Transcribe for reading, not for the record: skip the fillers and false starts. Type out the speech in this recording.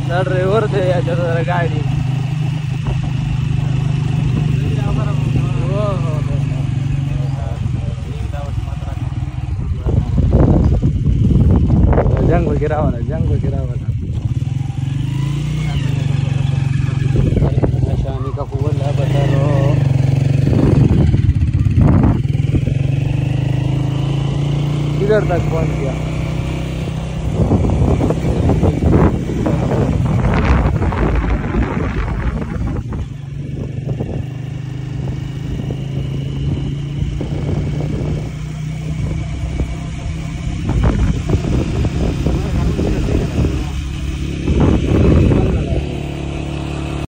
Driver थे याच्यात गाडी जंग वगैरह वाला शानी का फूल है बता रो किधर तक पहुंच गया।